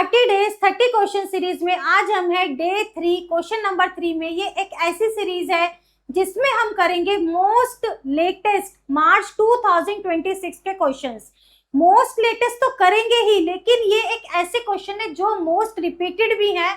30 days 30 question series में आज हम है डे 3 क्वेश्चन नंबर 3 में। ये एक ऐसी सीरीज है जिसमें हम करेंगे मोस्ट लेटेस्ट मार्च 2026 के क्वेश्चंस। मोस्ट लेटेस्ट तो करेंगे ही, लेकिन ये एक ऐसे क्वेश्चन है जो मोस्ट रिपीटेड भी है।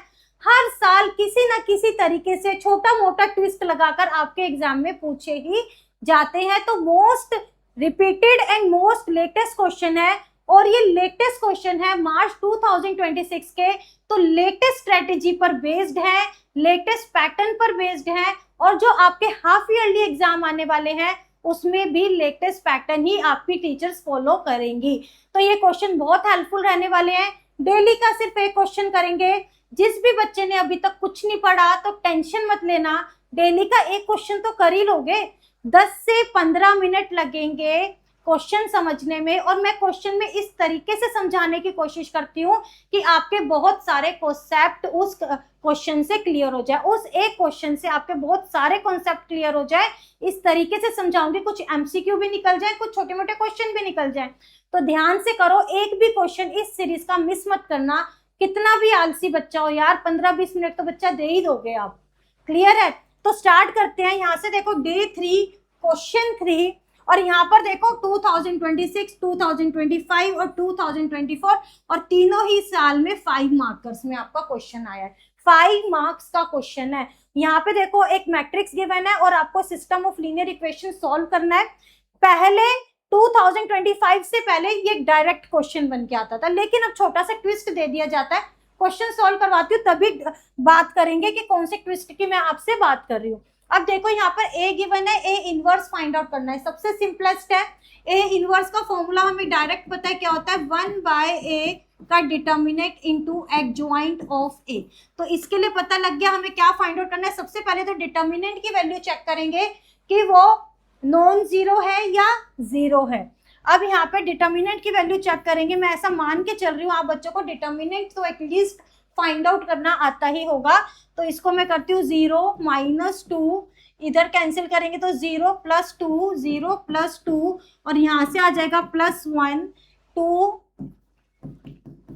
हर साल किसी ना किसी तरीके से छोटा मोटा ट्विस्ट लगाकर आपके एग्जाम में पूछे ही जाते हैं। तो most repeated and most latest question है, और ये लेटेस्ट क्वेश्चन है मार्च 2026 के। तो लेटेस्ट स्ट्रेटेजी पर बेस्ड है, लेटेस्ट पैटर्न पर बेस्ड है, और जो आपके हाफ ईयरली एग्जाम आने वाले हैं उसमें भी लेटेस्ट पैटर्न ही आपकी टीचर्स फॉलो करेंगी। तो ये क्वेश्चन बहुत हेल्पफुल रहने वाले हैं। डेली का सिर्फ एक क्वेश्चन करेंगे। जिस भी बच्चे ने अभी तक कुछ नहीं पढ़ा तो टेंशन मत लेना, डेली का एक क्वेश्चन तो कर ही लोगे। 10 से 15 मिनट लगेंगे क्वेश्चन समझने में, और मैं क्वेश्चन में इस तरीके से समझाने की कोशिश करती हूँ कि आपके बहुत सारे कॉन्सेप्ट उस क्वेश्चन से क्लियर हो जाए, उस एक क्वेश्चन से आपके बहुत सारे कॉन्सेप्ट क्लियर हो जाए। इस तरीके से समझाऊंगी, कुछ एमसीक्यू भी निकल जाए, कुछ छोटे मोटे क्वेश्चन भी निकल जाए। तो ध्यान से करो, एक भी क्वेश्चन इस सीरीज का मिस मत करना। कितना भी आलसी बच्चा हो यार, 15-20 मिनट तो बच्चा दे ही दोगे आप। क्लियर है? तो स्टार्ट करते हैं। यहाँ से देखो डे 3 क्वेश्चन 3, और यहाँ पर देखो 2026, 2025 और 2024, और तीनों ही साल में 5 मार्कर्स में आपका क्वेश्चन आया है। 5 मार्क्स का क्वेश्चन है। यहाँ पे देखो एक मैट्रिक्स गिवन है और आपको system of linear equation solve करना है। पहले 2025 से पहले ये डायरेक्ट क्वेश्चन बन के आता था, लेकिन अब छोटा सा ट्विस्ट दे दिया जाता है। क्वेश्चन सॉल्व करवाती हूँ तभी बात करेंगे कि कौन से ट्विस्ट की मैं आपसे बात कर रही हूँ। अब देखो यहाँ पर ए गिवन है, ए इनवर्स फाइंड आउट करना है। सबसे सिंपलेस्ट है। ए इनवर्स का फॉर्मूला हमें डायरेक्ट पता है क्या होता है, 1/a का डिटर्मिनेंट इनटू एडजॉइंट ऑफ ए। तो इसके लिए पता लग गया हमें क्या फाइंड आउट करना है। सबसे पहले तो डिटर्मिनेंट की वैल्यू चेक करेंगे कि वो नॉन जीरो है या जीरो है। अब यहाँ पे डिटर्मिनेंट की वैल्यू चेक करेंगे। मैं ऐसा मान के चल रही हूँ आप बच्चों को डिटर्मिनेंट तो एटलीस्ट फाइंड आउट करना आता ही होगा। तो इसको मैं करती हूँ 0 - 2, इधर कैंसिल करेंगे तो 0 + 2, 0 + 2, और यहाँ से आ जाएगा +1, 2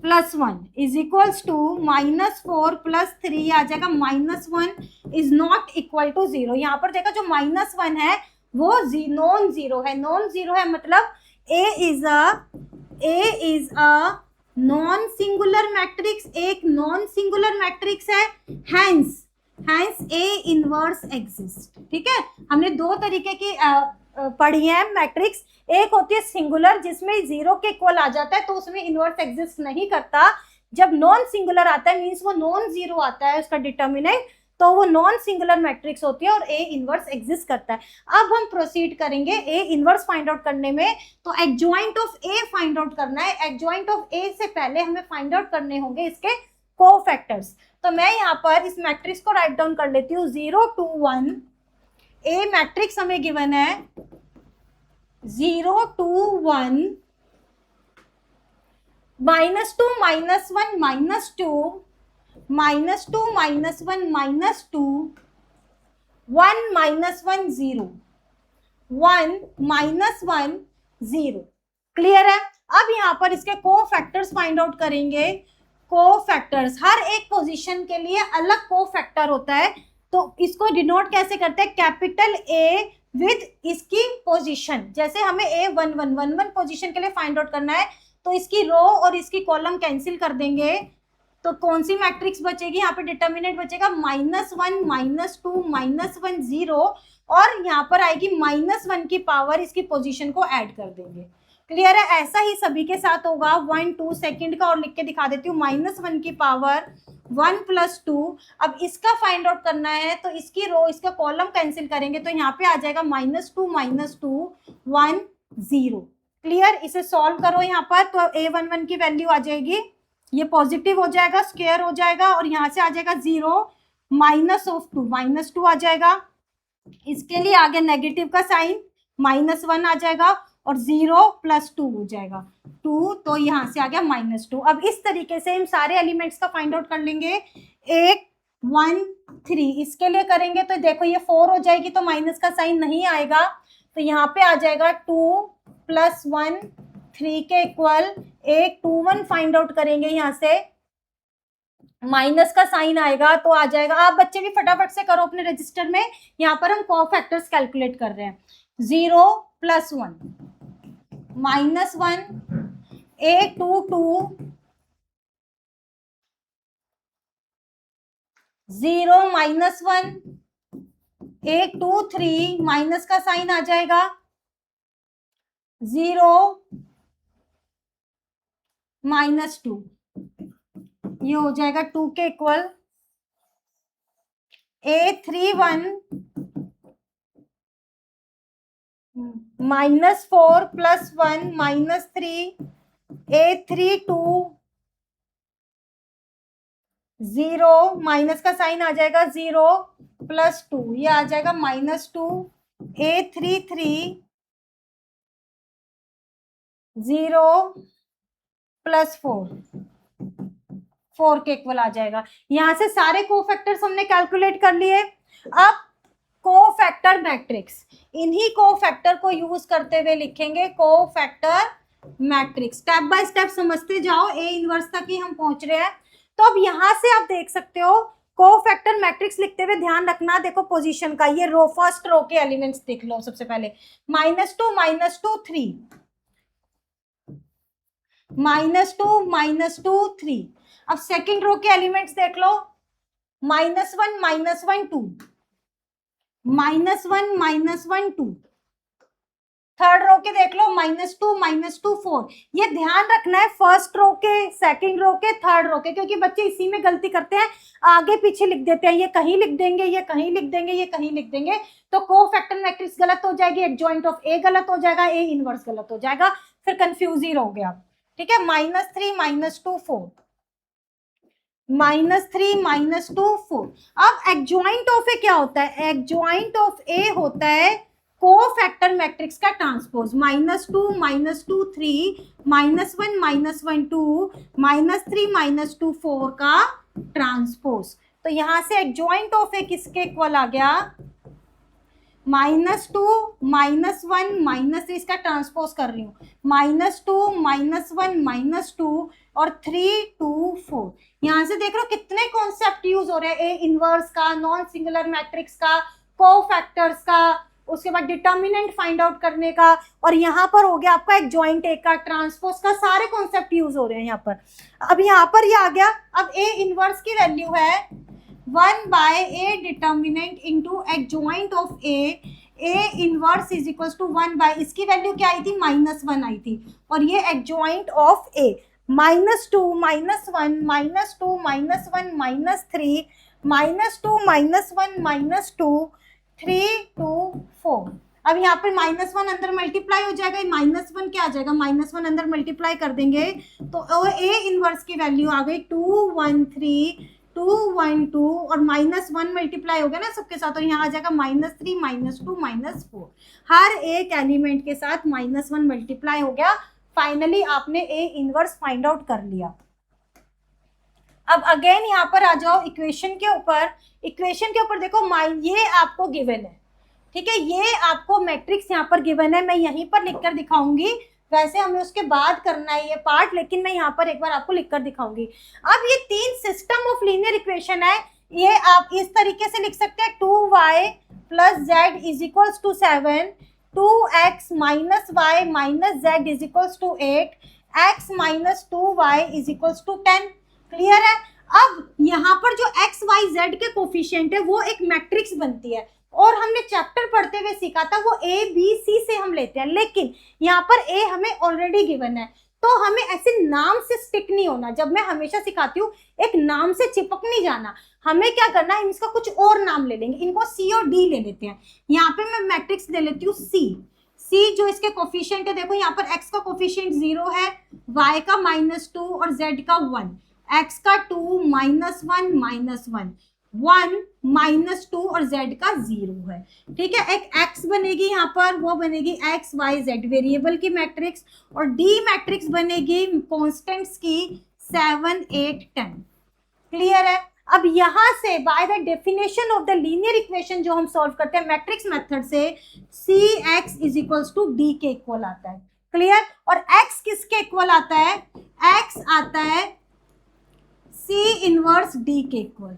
+ 1 इज इक्वल्स टू -4 + 3 आ जाएगा -1 इज नॉट इक्वल टू 0। यहाँ पर देखा जो -1 है वो नॉन जीरो है। नॉन जीरो है मतलब A is a non singular matrix, एक नॉन सिंगुलर मैट्रिक्स है। Hence A inverse exist. ठीक है, हमने दो तरीके की पढ़ी है मैट्रिक्स। एक होती है सिंगुलर जिसमें 0 के इक्वल आ जाता है तो उसमें इनवर्स एग्जिस्ट नहीं करता। जब नॉन सिंगुलर आता है मीन्स वो नॉन जीरो आता है उसका डिटर्मिनेंट, तो वो नॉन सिंगुलर मैट्रिक्स होती है और ए इनवर्स एग्जिस्ट करता है। अब हम प्रोसीड करेंगे ए इनवर्स फाइंड आउट करने में। तो adjoint of A find out करना है। एडजॉइंट ऑफ ए से पहले हमें फाइंड आउट करने होंगे इसके कोफैक्टर्स। तो मैं यहाँ पर इस मैट्रिक्स को राइट डाउन कर लेती हूँ 0 to 1। ए मैट्रिक्स हमें गिवन है 0 to 1, -2 - 1 - 2, -2 - 1 - 2, 1 - 1 0, 1 - 1 0। क्लियर है? अब यहाँ पर इसके कोफैक्टर्स फाइंड आउट करेंगे। कोफैक्टर्स, हर एक पोजीशन के लिए अलग कोफैक्टर होता है। तो इसको डिनोट कैसे करते हैं, कैपिटल ए विद इसकी पोजीशन। जैसे हमें A11 पोजीशन के लिए फाइंड आउट करना है तो इसकी रो और इसकी कॉलम कैंसिल कर देंगे। तो कौन सी मैट्रिक्स बचेगी, यहाँ पे डिटर्मिनेंट बचेगा -1 -2 -1 0, और यहाँ पर आएगी -1 की पावर, इसकी पोजीशन को ऐड कर देंगे। क्लियर है? ऐसा ही सभी के साथ होगा। 1 2 सेकंड का और लिख के दिखा देती हूँ, -1 की पावर 1 + 2। अब इसका फाइंड आउट करना है तो इसकी रो इसका कॉलम कैंसिल करेंगे तो यहाँ पे आ जाएगा -2 - 2 1 0। क्लियर? इसे सॉल्व करो यहाँ पर तो A11 की वैल्यू आ जाएगी, ये पॉजिटिव हो जाएगा, स्क्वायर हो जाएगा, और यहाँ से आ जाएगा 0 -2 -2 आ जाएगा। इसके लिए आगे नेगेटिव का साइन -1 आ जाएगा, और 0 + 2 हो जाएगा 2, तो यहाँ से आ गया -2। अब इस तरीके से हम सारे एलिमेंट्स का फाइंड आउट कर लेंगे। 8 1 3 इसके लिए करेंगे तो देखो ये 4 हो जाएगी तो माइनस का साइन नहीं आएगा, तो यहाँ पे आ जाएगा 2 + 1 3 के इक्वल। 8 2 1 फाइंड आउट करेंगे यहाँ से माइनस का साइन आएगा तो आ जाएगा, आप बच्चे भी फटाफट से करो अपने रजिस्टर में, यहाँ पर हम कोफैक्टर्स कैलकुलेट कर रहे हैं। 0 + 1 -1 A2 2 0 -1 A2 3 माइनस का साइन आ जाएगा 0 -2, ये हो जाएगा 2 के इक्वल। A3 1 -4 + 1 -3 A3 2 0 माइनस का साइन आ जाएगा 0 + 2, ये आ जाएगा -2 A3 3 0 + 4 के इक्वल आ जाएगा। यहां से सारे कोफैक्टर्स हमने कैलकुलेट कर लिए। अब कोफैक्टर मैट्रिक्स, इन्हीं कोफैक्टर को यूज करते हुए लिखेंगे cofactor matrix. Step by step समझते जाओ, ए इनवर्स तक ही हम पहुंच रहे हैं। तो अब यहां से आप देख सकते हो कोफैक्टर मैट्रिक्स लिखते हुए ध्यान रखना, देखो पोजीशन का, ये रो फर्स्ट रो के एलिमेंट्स देख लो। सबसे पहले -2 -2 3 -2 3। अब सेकंड रो के एलिमेंट्स देख लो, -1 -1 2 -1 -1 2। थर्ड रो के देख लो -2 4। ये ध्यान रखना है फर्स्ट रो के, सेकंड रो के, थर्ड रो के, क्योंकि बच्चे इसी में गलती करते हैं, आगे पीछे लिख देते हैं, ये कहीं लिख देंगे, ये कहीं लिख देंगे, ये कहीं लिख देंगे, तो कोफैक्टर मैट्रिक्स गलत हो जाएगी, एडजॉइंट ऑफ ए गलत हो जाएगा, ए इनवर्स गलत हो जाएगा, फिर कंफ्यूज ही रहोगे आप। ठीक है, -3 -2 4 -3 -2 4। अब एडजॉइंट ऑफ ए क्या होता है? एडजॉइंट ऑफ ए होता है कोफैक्टर मैट्रिक्स का ट्रांसपोज। -2 -2 3 -1 -1 2 -3 -2 4 का ट्रांसपोज। तो यहां से एडजॉइंट ऑफ ए किसके इक्वल आ गया? -2 -1 -3, इसका ट्रांसपोज कर रही हूँ, -2 -1 -2 और 3 2 4। यहां से देख रहे हो कितने कॉन्सेप्ट यूज हो रहे हैं, ए इनवर्स का, नॉन सिंगुलर मैट्रिक्स का, कोफैक्टर्स का, उसके बाद डिटर्मिनेंट फाइंड आउट करने का, और यहाँ पर हो गया आपका एडजॉइंट ए का, ट्रांसपोज का, सारे कॉन्सेप्ट यूज हो रहे हैं यहाँ पर। अब यहाँ पर ये आ गया। अब ए इनवर्स की वैल्यू है 1/a determinant into adjoint of A inverse is equal to 1/, इसकी वैल्यू क्या आई थी? -1 आई थी, और ये एडजॉइंट ऑफ ए -2 -1 -2 -1 -3 -2 -1 -2 3 2 4। अब यहाँ पर -1 अंदर मल्टीप्लाई हो जाएगा, -1 क्या आ जाएगा? -1 अंदर मल्टीप्लाई कर देंगे तो ए इनवर्स की वैल्यू आ गई 2 1 3 2 1 2, और -1 मल्टीप्लाई हो गया ना सबके साथ, और यहाँ आ जाएगा -3 -2 -4। हर एक एलिमेंट के साथ -1 मल्टीप्लाई हो गया। फाइनली आपने ए इनवर्स फाइंड आउट कर लिया। अब अगेन यहाँ पर आ जाओ इक्वेशन के ऊपर। इक्वेशन के ऊपर देखो, ये आपको गिवन है, ठीक है, ये आपको मैट्रिक्स यहाँ पर गिवन है, मैं यहीं पर लिखकर दिखाऊंगी, वैसे हमें उसके बाद करना है ये पार्ट, लेकिन मैं यहाँ पर एक बार आपको लिखकर दिखाऊंगी। अब ये 3 सिस्टम ऑफ लीनियर इक्वेशन है, ये आप इस तरीके से लिख सकते हैं, 2y + z is equals to 7, 2x - y - z is equals to 8, x - 2y is equals to 10। Clear है? अब यहाँ पर जो x y z के कोफिशिएंट है वो एक मैट्रिक्स बनती है, और हमने चैप्टर पढ़ते हुए सीखा था वो a b c से हम लेते हैं, लेकिन यहाँ पर a हमें ऑलरेडी गिवन है, तो हमें ऐसे नाम से स्टिक नहीं होना। जब मैं हमेशा सिखाती हूँ एक नाम से चिपक नहीं जाना, हमें क्या करना है, इसका कुछ और नाम ले लेंगे, इनको c और d ले लेते हैं। यहाँ पे मैं मैट्रिक्स ले लेती हूँ c जो इसके कोफिशिएंट है, देखो यहाँ पर x का कोफिशिएंट 0 है, y का -2 और z का 1, x का 2 -1 -1 1 -2 और z का 0 है। ठीक है, एक x बनेगी यहाँ पर, वो बनेगी x y z वेरिएबल की मैट्रिक्स, और d मैट्रिक्स बनेगी कॉन्स्टेंट्स की 7 8 10। क्लियर है? अब यहाँ से by the definition of the linear equation जो हम सॉल्व करते हैं मैट्रिक्स मेथड से, cx is equals to d के इक्वल आता है। क्लियर? और x किसके इक्वल आता है? x आता है C इनवर्स D के इक्वल,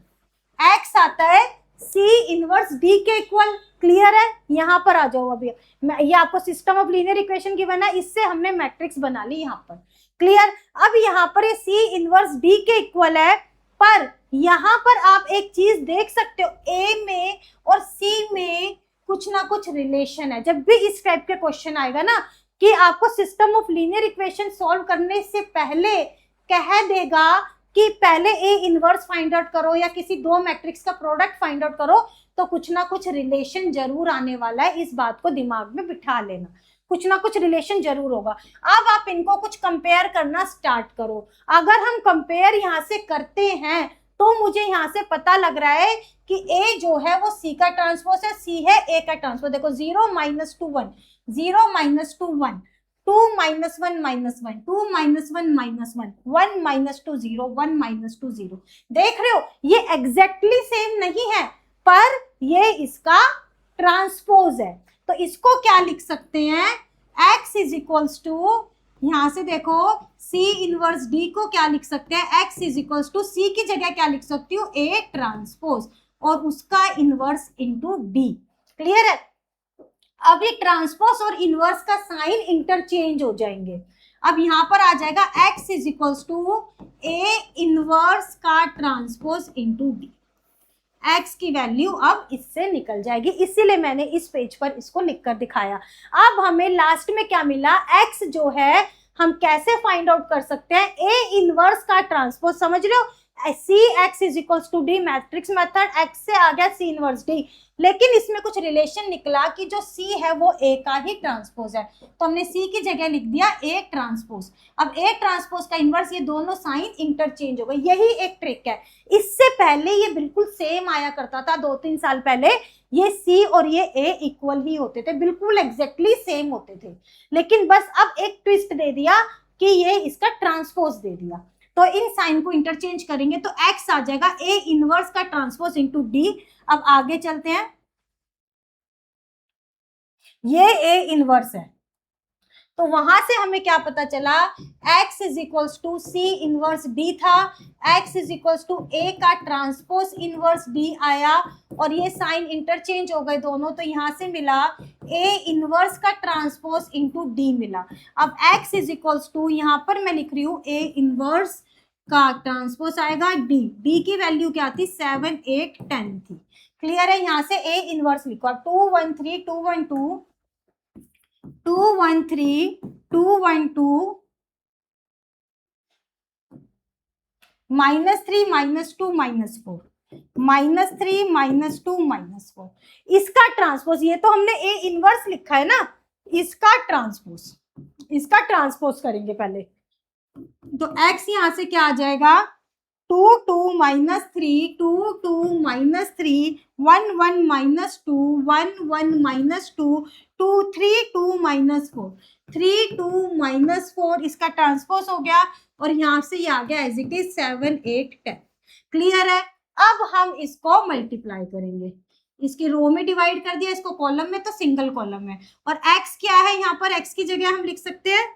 x आता है C इनवर्स D के इक्वल। क्लियर है? यहाँ पर आ जाओ। अभी ये आपको system of linear equation given है, इससे हमने मैट्रिक्स बना ली यहाँ पर। क्लियर? अब यहाँ पर ये C इनवर्स D के इक्वल है, पर यहाँ पर आप एक चीज देख सकते हो, A में और C में कुछ ना कुछ रिलेशन है। जब भी इस टाइप के क्वेश्चन आएगा ना कि आपको system of linear equation solve करने से पहले कह देगा कि पहले ए इनवर्स फाइंड आउट करो या किसी दो मैट्रिक्स का प्रोडक्ट फाइंड आउट करो, तो कुछ ना कुछ रिलेशन जरूर आने वाला है। इस बात को दिमाग में बिठा लेना, कुछ ना कुछ रिलेशन जरूर होगा। अब आप इनको कुछ कंपेयर करना स्टार्ट करो। अगर हम कंपेयर यहाँ से करते हैं तो मुझे यहाँ से पता लग रहा है कि ए जो है वो सी का ट्रांसपोज है, सी है ए का ट्रांसपोज। देखो 0 - 2 1, 0 - 2 1, 2 - 1 - 1, 2 - 1 - 1, 1 - 2 0, 1 - 2 0। देख रहे हो ये एग्जैक्टली सेम नहीं है, पर ये इसका ट्रांसपोज है। तो इसको क्या लिख सकते हैं, x इज इक्वल्स टू, यहां से देखो C इनवर्स D को क्या लिख सकते हैं, x is equals to C की जगह क्या लिख सकती हूँ, A ट्रांसपोज और उसका इनवर्स इंटू D। क्लियर है? अब ये ट्रांसपोज और इनवर्स का साइन इंटरचेंज हो जाएंगे। अब यहां पर आ जाएगा x is equals to A inverse का ट्रांसपोज इंटू D। x की वैल्यू अब इससे निकल जाएगी, इसीलिए मैंने इस पेज पर इसको लिखकर दिखाया। अब हमें लास्ट में क्या मिला, x जो है हम कैसे फाइंड आउट कर सकते हैं, a इनवर्स का ट्रांसपोज। समझ रहे हो, C X is equals to D matrix method, x से आ गया सी इनवर्स डी, लेकिन इसमें कुछ रिलेशन निकला कि जो c है वो a का ही ट्रांसपोज है, तो हमने c की जगह लिख दिया a ट्रांसपोज। अब a ट्रांसपोज का इनवर्स, ये दोनों साइन इंटरचेंज हो गए। यही एक ट्रिक है। इससे पहले ये बिल्कुल सेम आया करता था, 2-3 साल पहले ये c और ये a इक्वल ही होते थे, बिल्कुल एग्जैक्टली सेम होते थे। लेकिन बस अब एक ट्विस्ट दे दिया कि ये इसका ट्रांसपोज दे दिया, तो इन साइन को इंटरचेंज करेंगे तो x आ जाएगा a इनवर्स का ट्रांसपोज इंटू d। अब आगे चलते हैं, ये a इनवर्स है, तो वहां से हमें क्या पता चला, x is equals to c inverse d था, x is equals to a का ट्रांसपोज इनवर्स d आया, और ये साइन इंटरचेंज हो गए दोनों, तो यहां से मिला a इनवर्स का ट्रांसपोज इंटू d मिला। अब x इज इक्वल्स टू, यहां पर मैं लिख रही हूँ a इनवर्स का ट्रांसपोज आएगा d की वैल्यू क्या थी, 7 8 10 थी। क्लियर है? यहां से a इनवर्स लिखो। अब 2 1 3 2 1 2, 2 1 3 2 1 2, -3 -2 -4, -3 -2 -4, इसका ट्रांसपोज, ये तो हमने a इनवर्स लिखा है ना, इसका ट्रांसपोज करेंगे पहले, तो x यहां से क्या आ जाएगा, 2 2 -3 2 2 -3 1 1 -2 1 1 -2 2 3 2 -4 3 2 -4, इसका ट्रांसपोज हो गया, और यहां से ये आ गया एज इट इज 7 8 10। क्लियर है? अब हम इसको मल्टीप्लाई करेंगे, इसकी रो में डिवाइड कर दिया, इसको कॉलम में तो सिंगल कॉलम में, और x क्या है, यहाँ पर x की जगह हम लिख सकते हैं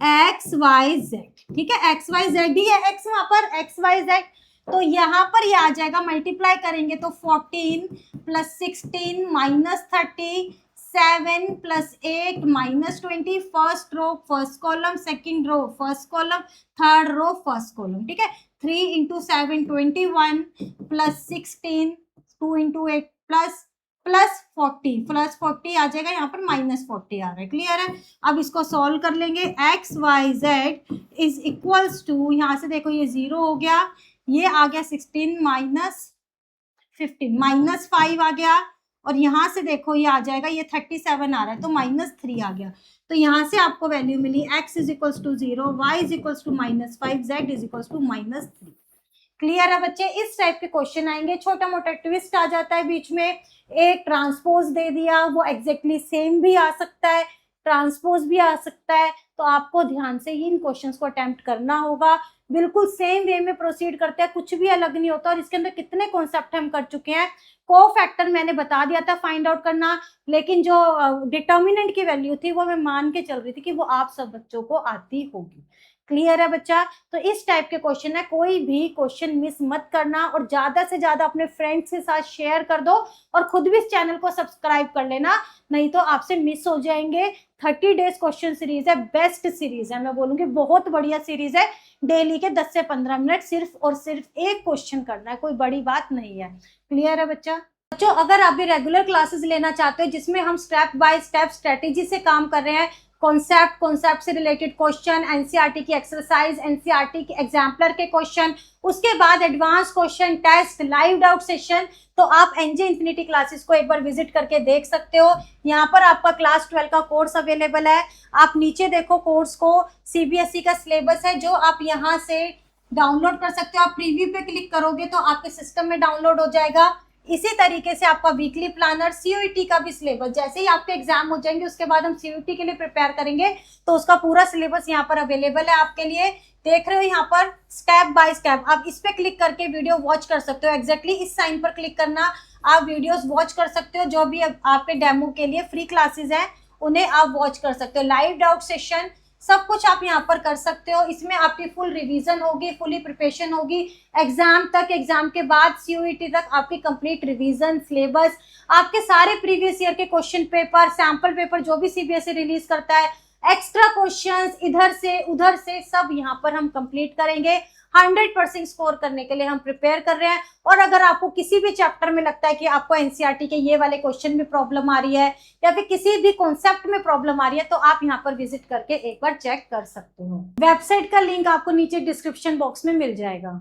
एक्स वाई जेड। ठीक है, एक्स वाई जेड ही है, एक्स वहां पर एक्स वाई जेड, तो यहाँ पर ये आ जाएगा, मल्टीप्लाई करेंगे तो 14 + 16 -30 7 + 8 -20, first row first column, second row first column, third row first column. ठीक है, 3 × 7 21 + 16 2 × 8 प्लस 40 आ जाएगा, यहाँ पर -40 आ रहा है। क्लियर है? अब इसको सॉल्व कर लेंगे, x y z is equals to, यहाँ से देखो ये 0 हो गया, ये आ गया 16 - 15 -5 आ गया, और यहाँ से देखो ये आ जाएगा, ये 37 आ रहा है, तो -3 आ गया। तो यहाँ से आपको वैल्यू मिली x is equals to 0, y is equals to -5, z is equals to -3। Clear है बच्चे? इस टाइप के क्वेश्चन आएंगे, छोटा मोटा ट्विस्ट आ जाता है बीच में, एक ट्रांसपोज दे दिया, वो एग्जैक्टली सेम भी आ सकता है, ट्रांसपोज भी आ सकता है, तो आपको ध्यान से इन क्वेश्चंस को अटेम्प्ट करना होगा। बिल्कुल सेम वे में प्रोसीड करते हैं, कुछ भी अलग नहीं होता। और इसके अंदर कितने कॉन्सेप्ट हम कर चुके हैं। को फैक्टर मैंने बता दिया था फाइंड आउट करना, लेकिन जो डिटर्मिनेंट की वैल्यू थी वो मैं मान के चल रही थी कि वो आप सब बच्चों को आती होगी। क्लियर है बच्चा? तो इस टाइप के क्वेश्चन है, कोई भी क्वेश्चन मिस मत करना और ज्यादा से ज्यादा अपने फ्रेंड्स के साथ शेयर कर दो और खुद भी इस चैनल को सब्सक्राइब कर लेना, नहीं तो आपसे मिस हो जाएंगे। 30 डेज क्वेश्चन सीरीज है, बेस्ट सीरीज है, मैं बोलूंगी बहुत बढ़िया सीरीज है। डेली के 10 से 15 मिनट सिर्फ और सिर्फ एक क्वेश्चन करना है, कोई बड़ी बात नहीं है। क्लियर है बच्चा? बच्चों अगर आप भी रेगुलर क्लासेस लेना चाहते हो जिसमें हम स्टेप बाय स्टेप स्ट्रेटेजी से काम कर रहे हैं, कॉन्सेप्ट से रिलेटेड क्वेश्चन, एनसीईआरटी की एक्सरसाइज, एनसीईआरटी की एग्जाम्पलर के क्वेश्चन, उसके बाद advance question, test, live doubt session, तो आप एनजे इन्फिनिटी क्लासेस को एक बार विजिट करके देख सकते हो। यहाँ पर आपका क्लास 12 का कोर्स अवेलेबल है। आप नीचे देखो कोर्स को, सीबीएसई का सिलेबस है जो आप यहाँ से डाउनलोड कर सकते हो। आप प्रीव्यू पे क्लिक करोगे तो आपके सिस्टम में डाउनलोड हो जाएगा। इसी तरीके से आपका वीकली प्लानर, सीयूईटी का भी सिलेबस, जैसे ही आपके एग्जाम हो जाएंगे उसके बाद हम सीयूईटी के लिए प्रिपेयर करेंगे, तो उसका पूरा सिलेबस यहाँ पर अवेलेबल है आपके लिए। देख रहे हो यहाँ पर स्टेप बाय स्टेप, आप इस पे क्लिक करके वीडियो वॉच कर सकते हो। एग्जैक्टली इस साइन पर क्लिक करना, आप वीडियोस वॉच कर सकते हो। जो भी आपके डेमो के लिए फ्री क्लासेस हैं उन्हें आप वॉच कर सकते हो। लाइव डाउट सेशन, सब कुछ आप यहाँ पर कर सकते हो। इसमें आपकी फुल रिवीजन होगी, फुली प्रिपरेशन होगी एग्जाम तक, एग्जाम के बाद सीयूईटी तक आपकी कंप्लीट रिवीजन, सिलेबस, आपके सारे प्रीवियस ईयर के क्वेश्चन पेपर, सैंपल पेपर जो भी सीबीएसई रिलीज करता है, एक्स्ट्रा क्वेश्चंस इधर से उधर से सब यहाँ पर हम कंप्लीट करेंगे। 100% स्कोर करने के लिए हम प्रिपेयर कर रहे हैं। और अगर आपको किसी भी चैप्टर में लगता है कि आपको एनसीईआरटी के ये वाले क्वेश्चन में प्रॉब्लम आ रही है या फिर किसी भी कॉन्सेप्ट में प्रॉब्लम आ रही है, तो आप यहाँ पर विजिट करके एक बार चेक कर सकते हो। वेबसाइट का लिंक आपको नीचे डिस्क्रिप्शन बॉक्स में मिल जाएगा।